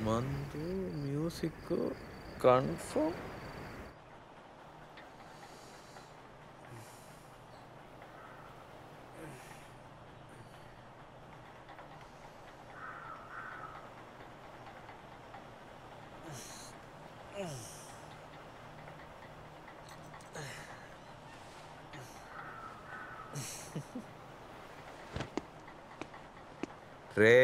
మందు music confirm. రే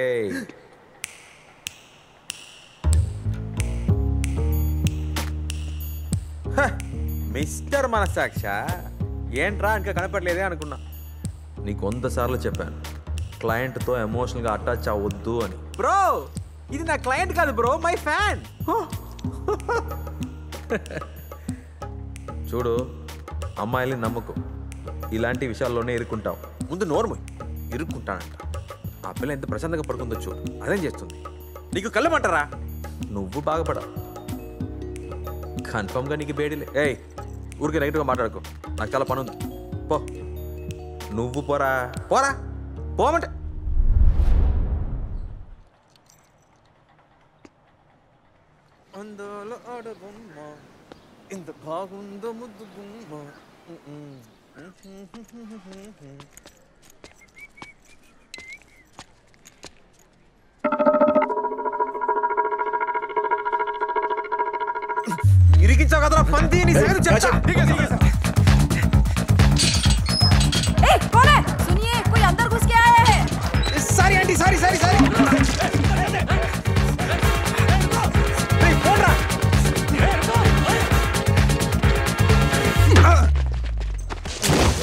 mister మనసాక్ష ఏంట్రా ఇంకా కనపడలేదే అనుకున్నా. నీకు 100 సార్లు చెప్పాను క్లయింట్తో ఎమోషనల్గా అటాచ్ అవ్వద్దు అని. బ్రో ఇది నా క్లయింట్ కాదు బ్రో, మై ఫ్యాన్. చూడు అమ్మాయిల్ని నమ్మకు, ఇలాంటి విషయాల్లోనే ఇరుక్కుంటావు. ముందు నోర్ము ఇరుక్కుంటానంట. ఆ పిల్ల ఎంత ప్రశాంతంగా పడుకుందో చూడు, అదేం చేస్తుంది. నీకు కళ్ళమంటారా? నువ్వు బాగుపడవు కన్ఫర్మ్గా. నీకు బేడీలే. ఏయ్ ఊరికే నెగిటివ్గా మాట్లాడుకో, నాకు చాలా పని ఉంది. పో నువ్వు పోరా పోరా పోమంటే. అందోలో ఆడబొమ్మ ఇంత బాగుందో ముద్దు బొమ్మ. ఇరికించావు కదరా పంది, నీ సంగతి చెప్తా. कौन है? सुनिए, कोई अंदर घुस के आया है। सारी आंटी सारी सारी सारी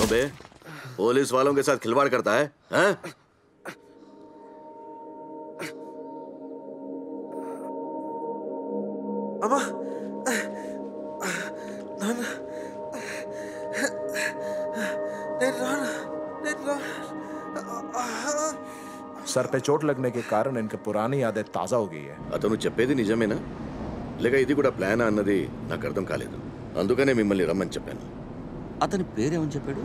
अबे पुलिस वालों के साथ खिलवाड़ करता है, हैं? अम्मा सर पे चोट लगने के कारण इनकी पुरानी यादें ताजा हो गई है. అతను చెప్పేది నిజమేనా లేక ఇది కూడా ప్లాన్ అన్నది నాకు అర్థం కాలేదు. అందుకనే మిమ్మల్ని రమ్మని చెప్పాను. అతని పేరేమని చెప్పాడు?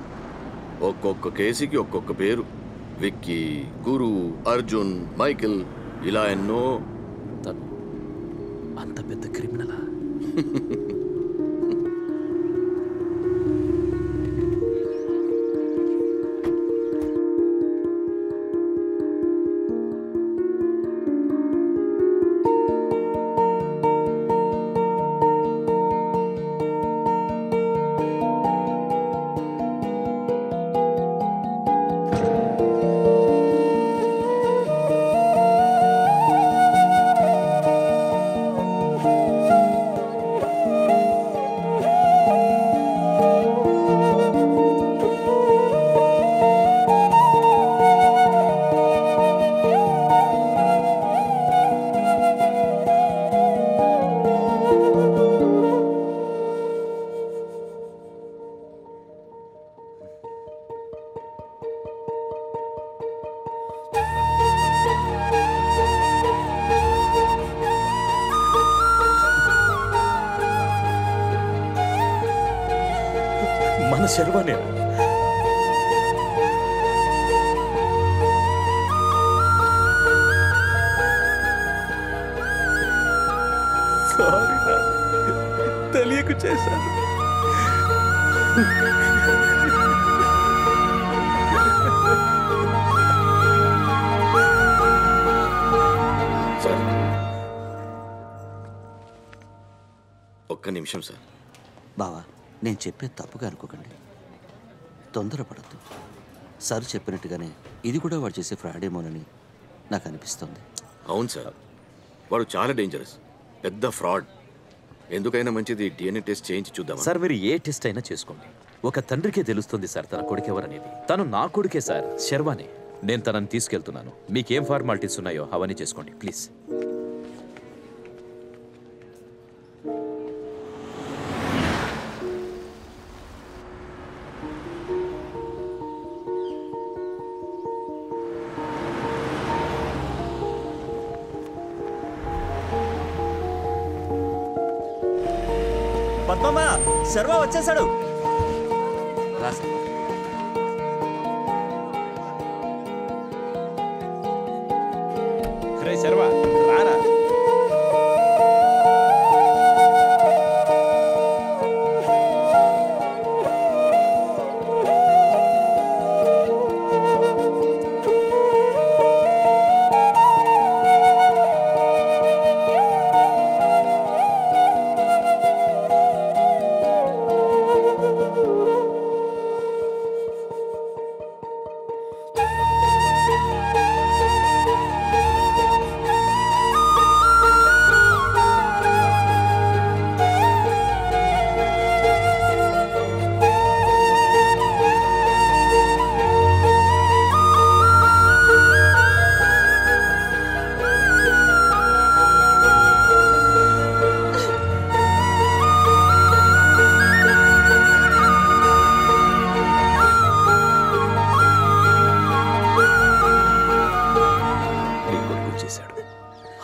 ఒక్కొక్క కేసుకి ఒక్కొక్క పేరు. విక్కీ, గురు, అర్జున్, మైకిల్, ఇలా ఎన్నో. అంత పెద్ద క్రిమినలా? మన శర్వానే. సారీ తెలియకు చేశాను. సార్ ఒక్క నిమిషం సార్. బావా నేను చెప్పేది తప్పుగా అనుకోకండి, తొందరపడద్దు. సార్ చెప్పినట్టుగానే ఇది కూడా వాడు చేసే ఫ్రాడేమోనని నాకు అనిపిస్తుంది. అవును సార్, వాడు చాలా డేంజరస్, పెద్ద ఫ్రాడ్. ఎందుకైనా మంచిది డిఎన్ఏ టెస్ట్ చేయించి చూద్దాం సార్. మీరు ఏ టెస్ట్ అయినా చేసుకోండి, ఒక తండ్రికే తెలుస్తుంది సార్ తన కొడుకెవరనేది. తను నా కొడుకే సార్, శర్వానే. నేను తనని తీసుకెళ్తున్నాను. మీకేం ఫార్మాలిటీస్ ఉన్నాయో అవన్నీ చేసుకోండి ప్లీజ్. పద్మమ్మ, శర్వ వచ్చేసాడు. రే శర్వా రారా.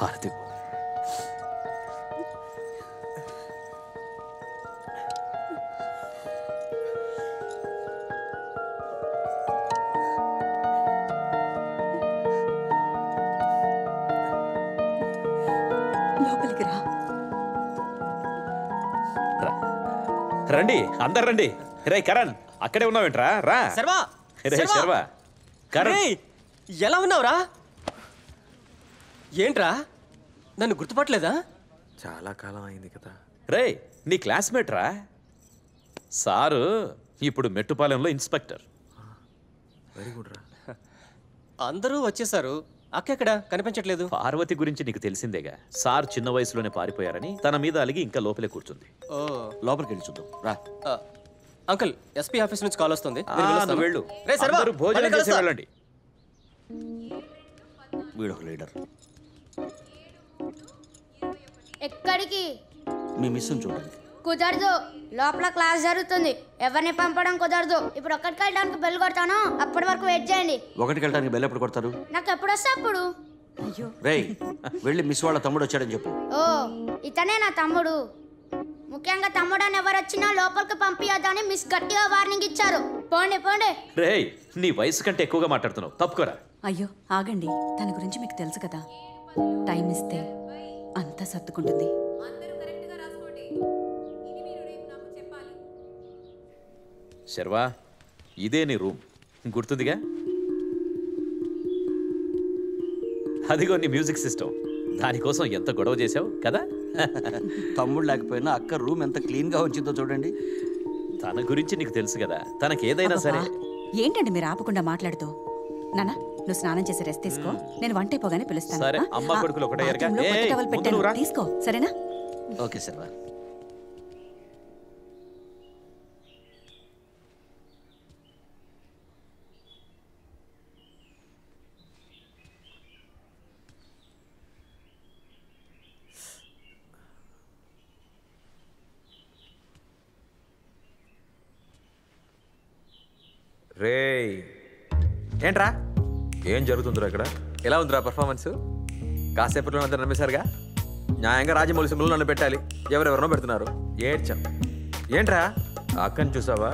హారతి లోపలికి రా. రండి అందరు రండి. రే కరణ్ అక్కడే ఉన్నావేంట్రా? రా శర్వా రే శర్వా. కరణ్ రేయ్, ఎలా ఉన్నావురా? ఏంట్రా నన్ను గుర్తుపట్టలేదా? చాలా కాలం అయింది కదా. రే నీ క్లాస్మేట్ రా. సారు ఇప్పుడు మెట్టుపాలెంలో ఇన్స్పెక్టర్. వెరీ గుడ్ రా. అందరూ వచ్చేసారు, అక్క ఎక్కడ కనిపించట్లేదు? పార్వతి గురించి నీకు తెలిసిందేగా. సార్ చిన్న వయసులోనే పారిపోయారని తన మీద అలిగి ఇంకా లోపలే కూర్చుంది. ఓ లోపలికి వెళ్ళి చూద్దాం రా. ఆ, అంకుల్ ఎస్పీ ఆఫీస్ నుంచి కాల్ వస్తుంది. ఆ, నేను వెళ్ళొస్తాను. నువ్వు వెళ్ళు. రేయ్ శర్వా, అందరూ భోజనం మళ్ళీ చేసి కలుస్తా. వెళ్ళండి. వీడొక లీడర్. ఎక్కడికి? మీ మిస్సుని చూడండి. కుదరదు, లోపల క్లాస్ జరుగుతుంది, ఎవరిని పంపడం కుదరదు. ఇప్పుడు ఒక్కడికి వెళ్ళడానికి బెల్ కొడతాను, అప్పటి వరకు వెయిట్ చేయండి. ఒకటికి వెళ్ళడానికి బెల్ ఎప్పుడు కొడతారు? నాకు ఎప్పుడు వస్తే అప్పుడు. అయ్యో, రేయ్ వెళ్ళి మిస్ వాళ్ళ తమ్ముడు వచ్చాడని చెప్పు. ఓ ఇతనే నా తమ్ముడు. ముఖ్యంగా తమ్ముడు అని ఎవరు వచ్చినా లోపలికి పంపించొద్దని మిస్ గట్టిగా వార్నింగ్ ఇచ్చారు. పోండి పోండి. రేయ్ నీ వయసు కంటే ఎక్కువగా మాట్లాడుతున్నావు, తప్పుకోరా. అయ్యో ఆగండి, తన గురించి మీకు తెలుసు కదా. టైం ఇస్తే అంతా సర్దుకుంటుంది. శర్వా ఇదే నీ రూమ్, గుర్తుందిగా? అదిగో నీ మ్యూజిక్ సిస్టమ్. దానికోసం ఎంత గొడవ చేసావు కదా. తమ్ముడు లేకపోయినా అక్క రూమ్ ఎంత క్లీన్గా ఉంచిందో చూడండి. తన గురించి నీకు తెలుసు కదా, తనకేదైనా సరే. అబ్బబ్బా, ఏంటండి మీరు ఆపకుండా మాట్లాడుతూ? నాన్న నువ్వు స్నానం చేసి రెస్ట్ తీసుకో, నేను వంట అయిపోగానే పిలుస్తాను. సరే, ఆ? అమ్మ కొడుకులు ఒకటే ఎరగా. బాత్రూంలో కొత్త ఏయ్, టవల్ ముందు పెట్టాను, నువ్వు రా. తీసుకో సరేనా? ఓకే శర్వా. రేయ్ ఏంట్రా, ఏం జరుగుతుందిరా ఇక్కడ? ఎలా ఉందిరా పర్ఫార్మెన్స్? కాసేపట్లో అంతా నమ్మేశారుగా. న్యాయంగా రాజమౌళి సింబల్ నన్ను పెట్టాలి, ఎవరెవరినో పెడుతున్నారు. ఏడ్చాం. ఏంట్రా ఆ అక్కని చూసావా?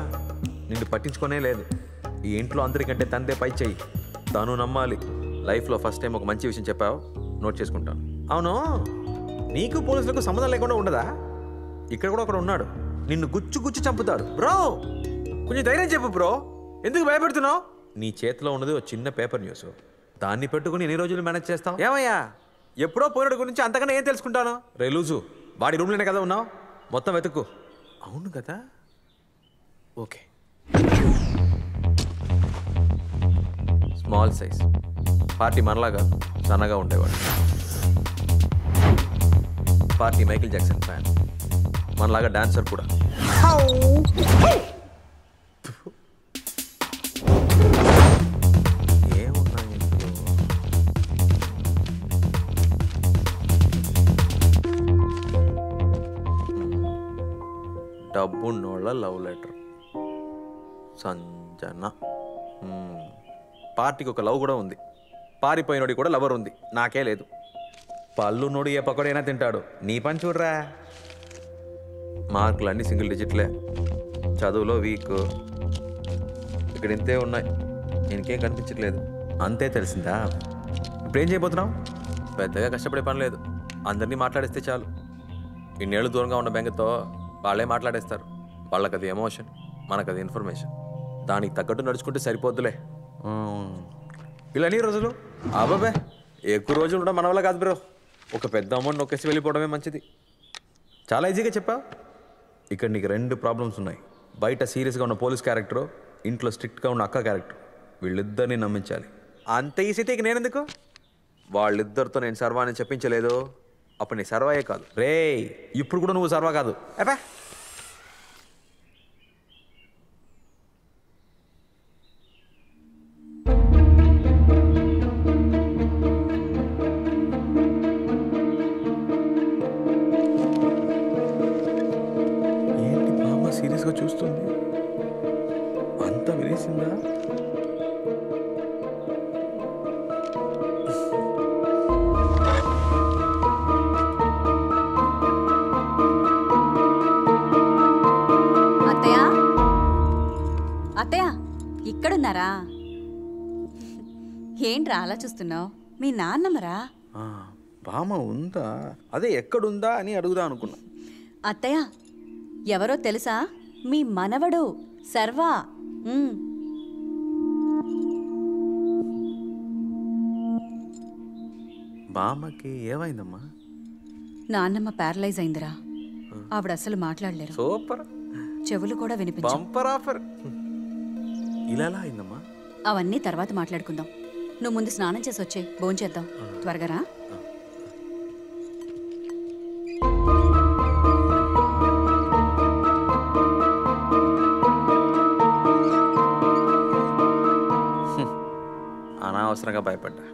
నిన్ను పట్టించుకోనే లేదు. ఈ ఇంట్లో అందరికంటే తందే పై చెయ్యి. తను నమ్మాలి. లైఫ్లో ఫస్ట్ టైం ఒక మంచి విషయం చెప్పావు, నోట్ చేసుకుంటాను. అవును, నీకు పోలీసులకు సంబంధం లేకుండా ఉండదా? ఇక్కడ కూడా ఒకడు ఉన్నాడు, నిన్ను గుచ్చు గుచ్చు చంపుతాడు. బ్రో కొంచెం ధైర్యం చెప్పు బ్రో, ఎందుకు భయపెడుతున్నావు? నీ చేతిలో ఉన్నది ఒక చిన్న పేపర్ న్యూస్, దాన్ని పెట్టుకుని ఎన్ని రోజులు మేనేజ్ చేస్తావు? ఏమయ్యా, ఎప్పుడో పోయినడు గురించి అంతకన్నా ఏం తెలుసుకుంటాను? రే లూజు, వాడి రూమ్లోనే కదా ఉన్నావు, మొత్తం వెతుక్కు. అవును కదా, ఓకే. స్మాల్ సైజ్ పార్టీ, మనలాగా సన్నగా ఉండేవాడు. పార్టీ మైకిల్ జాక్సన్ ఫ్యాన్, మనలాగా డాన్సర్ కూడా. ఏమున్నాయి ఇందులో? డబ్బున్నోళ్ళ లవ్ లెటర్, సంజన. పార్టీకి ఒక లవ్ కూడా ఉంది, పారిపోయినోడి కూడా లవర్ ఉంది, నాకే లేదు. పళ్ళున్నోడు ఏ పక్కడైనా తింటాడు, నీ పని చూడరా. మార్కులు అన్నీ సింగిల్ డిజిట్లే, చదువులో వీక్. ఇక్కడ ఇంతే ఉన్నాయి, ఇంకేం కనిపించట్లేదు. అంతే తెలిసిందా? ఇప్పుడేం చేయబోతున్నావు? పెద్దగా కష్టపడే పని లేదు, అందరినీ మాట్లాడేస్తే చాలు. ఇన్నేళ్ళు దూరంగా ఉన్న బెంగతో వాళ్ళే మాట్లాడేస్తారు. వాళ్ళకి అది ఎమోషన్, మనకు అది ఇన్ఫర్మేషన్. దానికి తగ్గట్టు నడుచుకుంటే సరిపోద్దులే. ఇలానీ రోజులు అబ్బాబే, ఎక్కువ రోజులు ఉండడం మన వల్ల కాదు బ్రో. ఒక పెద్ద అమౌంట్ నొక్కేసి వెళ్ళిపోవడమే మంచిది. చాలా ఈజీగా చెప్పావు. ఇక్కడ నీకు 2 ప్రాబ్లమ్స్ ఉన్నాయి. బయట సీరియస్గా ఉన్న పోలీస్ క్యారెక్టరు, ఇంట్లో స్ట్రిక్ట్గా ఉన్న అక్క క్యారెక్టర్. వీళ్ళిద్దరిని నమ్మించాలి. అంత ఈజీతే ఇక నేనెందుకు? వాళ్ళిద్దరితో నేను సర్వాన్ని చెప్పించలేదు, అప్పుడు నీ సర్వాయే కాదు రే. ఇప్పుడు కూడా నువ్వు సర్వా కాదు. అబ్బా, ఏంటి బామ్మ సీరియస్గా చూస్తుంది? అంత వినేసిందా? వస్తున్నారా? ఏంట్రా అలా చూస్తున్నావు? మీ నాన్నమ్మరా? బామ్మ ఉందా? అదే ఎక్కడుందా అని అడుగుదా అనుకున్నా. అత్తయ్య ఎవరో తెలుసా? మీ మనవడు సర్వా. బామ్మకి ఏమైందమ్మా? నాన్నమ్మ ప్యారలైజ్ అయిందిరా. ఆవిడ అసలు మాట్లాడలేరు. సూపర్. చెవులు కూడా వినిపించవు. Bumper offer. ఇలా ఎలా అయిందమ్మా? అవన్నీ తర్వాత మాట్లాడుకుందాం. నువ్వు ముందు స్నానం చేసి వచ్చే భోంచేద్దాం. త్వరగా రా. అనవసరంగా భయపడ్డా.